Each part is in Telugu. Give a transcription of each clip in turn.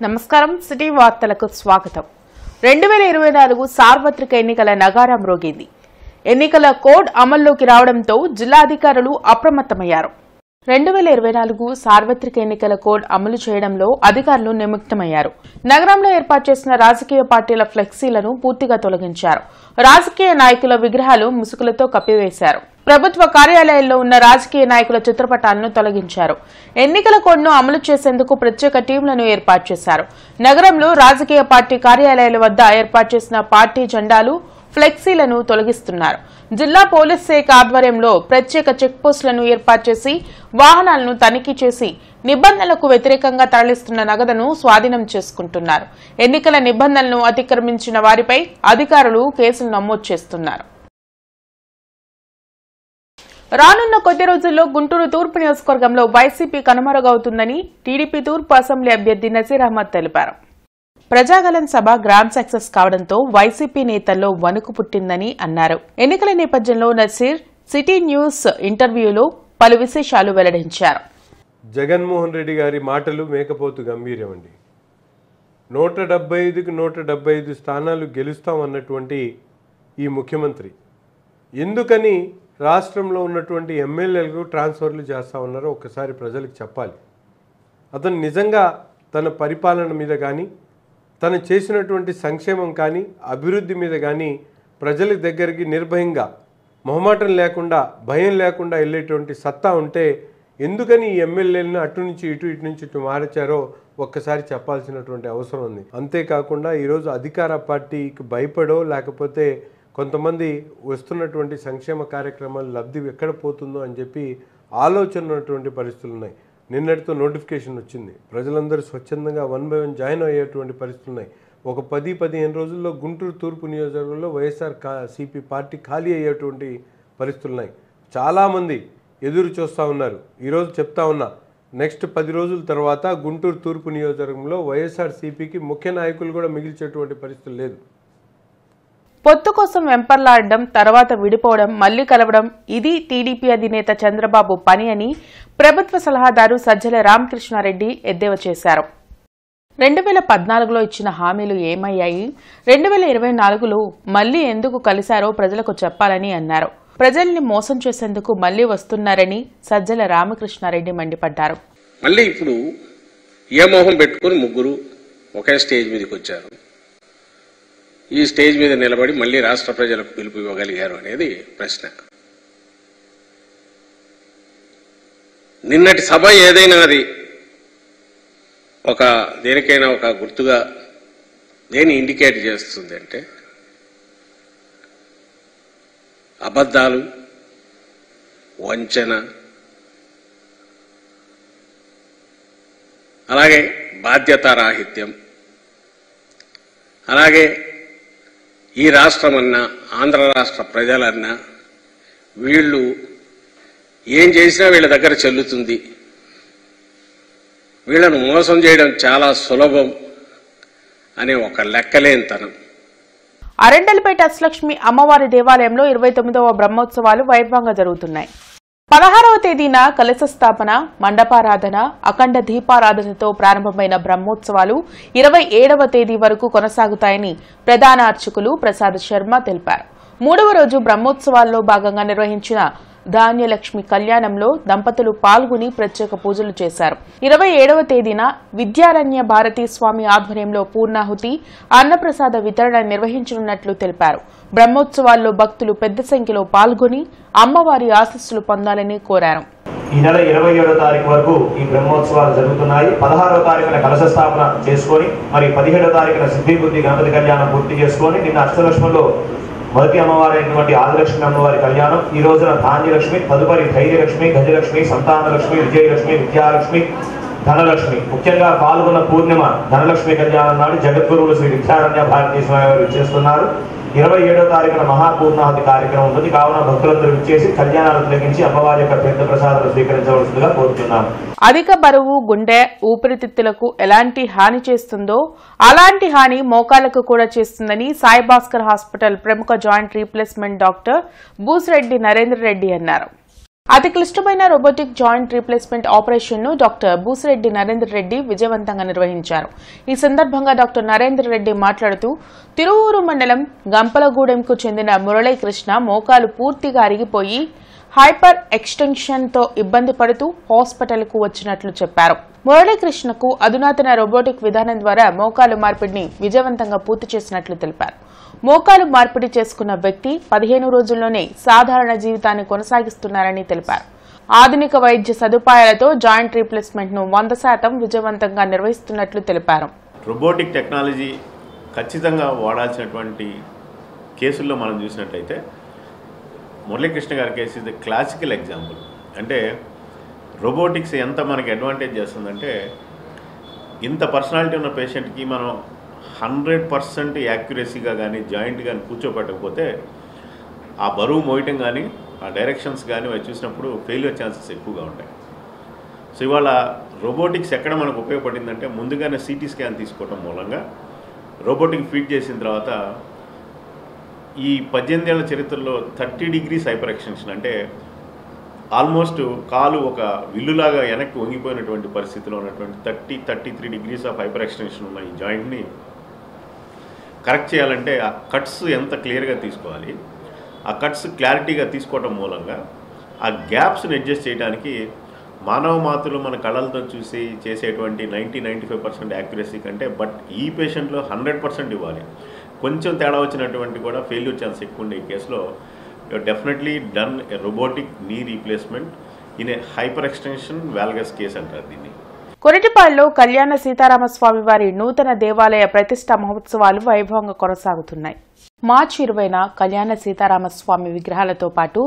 నమస్కారం సిటీ వార్తలకు స్వాగతం 2024 సార్వత్రిక ఎన్నికల నగారం మ్రోగింది. ఎన్నికల కోడ్ అమల్లోకి రావడంతో జిల్లా అధికారులు అప్రమత్తమయ్యారు. 2024 సార్వత్రిక ఎన్నికల కోడ్ అమలు చేయడంలో అధికారులు నిమగ్నమయ్యారు. నగరంలో ఏర్పాటు చేసిన రాజకీయ పార్టీల ఫ్లెక్సీలను పూర్తిగా తొలగించారు. రాజకీయ నాయకుల విగ్రహాలు ముసుగులతో కప్పివేశారు. ప్రభుత్వ కార్యాలయాల్లో ఉన్న రాజకీయ నాయకుల చిత్రపటాలను తొలగించారు. ఎన్నికల కోడ్ను అమలు చేసేందుకు ప్రత్యేక టీంలను ఏర్పాటు చేశారు. నగరంలో రాజకీయ పార్టీ కార్యాలయాల వద్ద ఏర్పాటు చేసిన పార్టీ జెండాలు, ఫ్లెక్సీలను తొలగిస్తున్నారు. జిల్లా పోలీస్ శాఖ ఆధ్వర్యంలో ప్రత్యేక చెక్పోస్టులను ఏర్పాటు చేసి వాహనాలను తనిఖీ చేసి నిబంధనలకు వ్యతిరేకంగా తరలిస్తున్న నగదును స్వాధీనం చేసుకుంటున్నారు. ఎన్నికల నిబంధనలను అతిక్రమించిన వారిపై అధికారులు కేసులు నమోదు చేస్తున్నారు. రానున్న కొద్ది రోజుల్లో గుంటూరు తూర్పు నియోజకవర్గంలో వైసీపీ కనుమరుగవుతుందని టీడీపీ తూర్పు అసెంబ్లీ అభ్యర్థి నజీర్ అహ్మద్ తెలిపారు. ప్రజాగళం సభ గ్రాండ్ సక్సెస్ కావడంతో వైసీపీ నేతల్లో వణుకు పుట్టిందని అన్నారు. ఎన్నికల నేపథ్యంలో నజీర్ సిటీ న్యూస్ ఇంటర్వ్యూలో పలు విశేషాలు వెల్లడించారు. జగన్మోహన్ రెడ్డి గారి మాటలు మేకపోతు గంభీరం అండి. 175కి 175 స్థానాలు గెలుస్తామన్నటువంటి ఈ ముఖ్యమంత్రి ఎందుకని రాష్ట్రంలో ఉన్నటువంటి ఎమ్మెల్యేలకు ట్రాన్స్ఫర్లు చేస్తూ ఉన్నారో ఒక్కసారి ప్రజలకు చెప్పాలి. అతను నిజంగా తన పరిపాలన మీద కానీ, తను చేసినటువంటి సంక్షేమం కానీ, అభివృద్ధి మీద కానీ ప్రజల దగ్గరికి నిర్భయంగా, మొహమాటం లేకుండా, భయం లేకుండా వెళ్ళేటువంటి సత్తా ఉంటే ఎందుకని ఈ ఎమ్మెల్యేలను అటు నుంచి ఇటు నుంచి ఇటు మార్చారో ఒక్కసారి చెప్పాల్సినటువంటి అవసరం ఉంది. అంతేకాకుండా ఈరోజు అధికార పార్టీకి భయపడో లేకపోతే కొంతమంది వస్తున్నటువంటి సంక్షేమ కార్యక్రమాలు లబ్ధి ఎక్కడ పోతుందో అని చెప్పి ఆలోచన ఉన్నటువంటి పరిస్థితులు ఉన్నాయి. నిన్నటితో నోటిఫికేషన్ వచ్చింది. ప్రజలందరూ స్వచ్ఛందంగా 1 by 1 జాయిన్ అయ్యేటువంటి పరిస్థితులు ఉన్నాయి. ఒక 10-15 రోజుల్లో గుంటూరు తూర్పు నియోజకవర్గంలో వైఎస్ఆర్ సిపి పార్టీ ఖాళీ అయ్యేటువంటి పరిస్థితులు ఉన్నాయి. చాలామంది ఎదురు చూస్తూ ఉన్నారు. ఈరోజు చెప్తా ఉన్నా, నెక్స్ట్ 10 రోజుల తర్వాత గుంటూరు తూర్పు నియోజకవర్గంలో వైఎస్ఆర్ సిపికి ముఖ్య నాయకులు కూడా మిగిల్చేటువంటి పరిస్థితులు లేదు. పొత్తు కోసం వెంపర్లాడడం, తర్వాత విడిపోవడం, మళ్లీ కలవడం ఇది టీడీపీ అధినేత చంద్రబాబు పని అని ప్రభుత్వ సలహాదారు సజ్జల రామకృష్ణారెడ్డి ఎద్దేవా చేశారు. 2014లో ఇచ్చిన హామీలు ఏమయ్యాయి, 2024లో మళ్లీ ఎందుకు కలిశారో ప్రజలకు చెప్పాలని అన్నారు. ప్రజల్ని మోసం చేసేందుకు మళ్లీ వస్తున్నారని సజ్జల రామకృష్ణారెడ్డి మండిపడ్డారు. మళ్లీ ఇప్పుడు ఏ మోహం పెట్టుకుని ముగ్గురు ఒకే స్టేజ్ మీదకి వచ్చారు. ఈ స్టేజ్ మీద నిలబడి మళ్లీ రాష్ట్ర ప్రజలకు పిలుపు ఇవ్వగలిగారు అనేది ప్రశ్న. నిన్నటి సభ ఏదైనా అది దేనికైనా ఒక గుర్తుగా దేని ఇండికేట్ చేస్తుంది అంటే అబద్ధాలు, వంచన, అలాగే బాధ్యతారాహిత్యం, అలాగే ఈ రాష్ట్రమన్నా ఆంధ్ర రాష్ట్ర ప్రజలన్నా వీళ్ళు ఏం చేసినా వీళ్ళ దగ్గర చెల్లుతుంది, వీళ్ళను మోసం చేయడం చాలా సులభం అనే ఒక లెక్కలేనితనం. అరెండలపేట అష్టలక్ష్మి అమ్మవారి దేవాలయంలో 29వ బ్రహ్మోత్సవాలు వైభవంగా జరుగుతున్నాయి. 16వ తేదీన కలశ స్థాపన, మండపారాధన, అఖండ దీపారాధనతో ప్రారంభమైన బ్రహ్మోత్సవాలు 27వ తేదీ వరకు కొనసాగుతాయని ప్రధాన అర్చకులు ప్రసాద్ శర్మ తెలిపారు. 3వ రోజు బ్రహ్మోత్సవాల్లో భాగంగా నిర్వహించిన ధాన్యలక్ష్మి కళ్యాణంలో దంపతులు పాల్గొని ప్రత్యేక పూజలు చేశారు. 27వ తేదీన విద్యారణ్య భారతీ స్వామి ఆధ్వర్యంలో పూర్ణాహుతి, అన్నప్రసాద వితరణ నిర్వహించనున్నట్లు తెలిపారు. బ్రహ్మోత్సవాల్లో భక్తులు పెద్ద సంఖ్యలో పాల్గొని అమ్మవారి ఆశీస్సులు పొందాలని కోరారు. ఈ నెల 27వ తారీఖు వరకు ఈ బ్రహ్మోత్సవాలు జరుగుతున్నాయి. 16వ తారీఖున కలశ స్థాపన చేసుకొని మరి 17వ తారీఖున సిద్ధిబుద్ధి గణపతి కళ్యాణం పూర్తి చేసుకొని నిన్న అష్టలక్ష్మిలో మొదటి అమ్మవారి అయినటువంటి ఆదిలక్ష్మి అమ్మవారి కళ్యాణం, ఈ రోజున ధాన్యలక్ష్మి, తదుపరి ధైర్యలక్ష్మి, గజలక్ష్మి, సంతానలక్ష్మి, విజయలక్ష్మి, విద్యాలక్ష్మి, ధనలక్ష్మి. ముఖ్యంగా పాల్గొన్న పూర్ణిమ ధనలక్ష్మి కళ్యాణం నాడు జగద్గురువులు శ్రీ విద్యారణ్య భారతీ స్వామి వారు చేస్తున్నారు. 27వ తారీఖున మహాపూర్ణాహుతి కార్యక్రమం ఉంటుంది. కావున భక్తులందరూ విచ్చేసి కళ్యాణాలు తిలకించి అమ్మవారి యొక్క పెద్ద ప్రసాదాలు స్వీకరించవలసిందిగా కోరుతున్నాం. అధిక బరువు గుండె, ఊపిరితిత్తులకు ఎలాంటి హాని చేస్తుందో అలాంటి హాని మోకాలకు కూడా చేస్తుందని సాయి భాస్కర్ హాస్పిటల్ ప్రముఖ joint replacement doctor Busireddy Narendra Reddy అన్నారు. అతి క్లిష్టమైన రోబోటిక్ జాయింట్ రీప్లేస్మెంట్ ఆపరేషన్ ను డాక్టర్ బూసిరెడ్డి నరేంద్ర రెడ్డి విజయవంతంగా నిర్వహించారు. ఈ సందర్భంగా డాక్టర్ నరేంద్ర రెడ్డి మాట్లాడుతూ తిరువూరు మండలం గంపలగూడెంకు చెందిన మురళీకృష్ణ మోకాలు పూర్తిగా అరిగిపోయి హైపర్ ఎక్స్టెన్షన్ తో ఇబ్బంది పడుతూ హాస్పిటల్ కు వచ్చినట్లు చెప్పారు. మురళీకృష్ణకు అధునాతన రోబోటిక్ విధానం ద్వారా మోకాలు మార్పిడిని విజయవంతంగా పూర్తి చేసినట్లు తెలిపారు. మోకాలు మార్పిడి చేసుకున్న వ్యక్తి 15 రోజుల్లోనే సాధారణ జీవితాన్ని కొనసాగిస్తున్నారని తెలిపారు. ఆధునిక వైద్య సదుపాయాలతో జాయింట్ రీప్లేస్మెంట్ ను 100% విజయవంతంగా నిర్వహిస్తున్నట్లు తెలిపారు. రోబోటిక్ టెక్నాలజీ ఖచ్చితంగా వాడాల్సినటువంటి కేసుల్లో మనం చూసినట్లయితే మురళీకృష్ణ గారి కేసు ఇది క్లాసికల్ ఎగ్జాంపుల్. అంటే రోబోటిక్స్ ఎంత మనకి అడ్వాంటేజ్ చేస్తుందంటే ఇంత పర్సనాలిటీ ఉన్న పేషెంట్కి మనం 100% యాక్యురసీగా కానీ జాయింట్ కానీ కూర్చోపెట్టకపోతే ఆ బరువు మోయటం కానీ ఆ డైరెక్షన్స్ కానీ అవి చూసినప్పుడు ఫెయిల్యూర్ ఛాన్సెస్ ఎక్కువగా ఉంటాయి. సో ఇవాళ రోబోటిక్స్ ఎక్కడ మనకు ఉపయోగపడిందంటే ముందుగానే సిటీ స్కాన్ తీసుకోవడం మూలంగా రోబోటిక్ ఫీడ్ చేసిన తర్వాత ఈ 18 ఏళ్ల చరిత్రలో 30 degrees హైపర్ ఎక్స్టెన్షన్ అంటే ఆల్మోస్ట్ కాలు ఒక విల్లులాగా వెనక్కి వంగిపోయినటువంటి పరిస్థితిలో ఉన్నటువంటి 33 degrees ఆఫ్ హైపర్ ఎక్స్టెన్షన్ ఉన్న ఈ జాయింట్ని కరెక్ట్ చేయాలంటే ఆ కట్స్ ఎంత క్లియర్గా తీసుకోవాలి, ఆ కట్స్ క్లారిటీగా తీసుకోవడం మూలంగా ఆ గ్యాప్స్ని అడ్జస్ట్ చేయడానికి మానవ మాతృలు మన కళ్ళతో చూసి చేసేటువంటి 90-95% యాక్యురసీ కంటే బట్ ఈ పేషెంట్లో 100% ఇవ్వాలి. కొంచెం తేడా వచ్చినటువంటి కూడా ఫెయిల్యూర్ ఛాన్స్ ఎక్కువ ఉండే ఈ కేసులో definitely done a robotic knee replacement in a hyper extension valgus case అంటారు దీన్ని. కొరటిపాడులో కళ్యాణ సీతారామస్వామి వారి నూతన దేవాలయ ప్రతిష్ఠా మహోత్సవాలు వైభవంగా కొనసాగుతున్నాయి. మార్చి 20న కళ్యాణ సీతారామస్వామి విగ్రహాలతో పాటు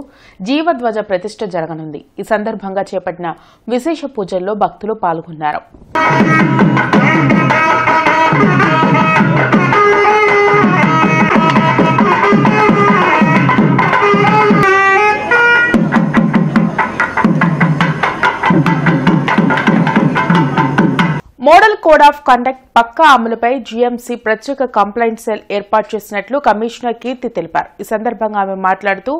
జీవధ్వజ ప్రతిష్ఠ జరగనుంది. ఈ సందర్భంగా చేపట్టిన విశేష పూజల్లో భక్తులు పాల్గొన్నారు. మోడల్ కోడ్ ఆఫ్ కండక్ట్ పక్కా అమలుపై జీఎంసీ ప్రత్యేక కంప్లైంట్ సెల్ ఏర్పాటు చేసినట్లు కమిషనర్ కీర్తి తెలిపారు. ఈ సందర్భంగా ఆమె మాట్లాడుతూ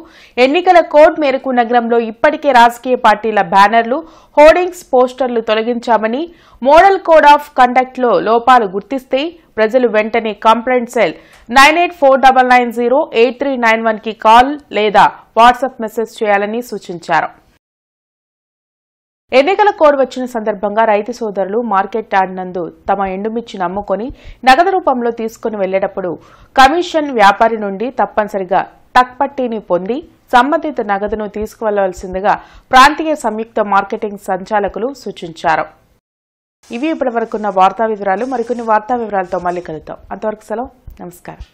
ఎన్నికల కోడ్ మేరకు నగరంలో ఇప్పటికే రాజకీయ పార్టీల బ్యానర్లు, హోర్డింగ్స్, పోస్టర్లు తొలగించామని, మోడల్ కోడ్ ఆఫ్ కండక్ట్ లో లోపాలు గుర్తిస్తే ప్రజలు వెంటనే కంప్లైంట్ సెల్ 9849908391 కి కాల్ లేదా వాట్సాప్ మెసేజ్ చేయాలని సూచించారు. ఎన్నికల కోడ్ వచ్చిన సందర్భంగా రైతు సోదరులు మార్కెట్ యార్డ్ నందు తమ ఎండుమిర్చిని అమ్ముకొని నగదు రూపంలో తీసుకుని వెళ్లేటప్పుడు కమిషన్ వ్యాపారి నుండి తప్పనిసరిగా టక్పట్టీని పొంది సంబంధిత నగదును తీసుకువెళ్లవలసిందిగా ప్రాంతీయ సంయుక్త మార్కెటింగ్ సంచాలకులు సూచించారు. ఇవి ఇప్పటివరకున్న వార్తా వివరాలు. మరికొన్ని వార్తా వివరాలతో మళ్లీ కలుద్దాం. అంతవరకు సెలవు. నమస్కారం.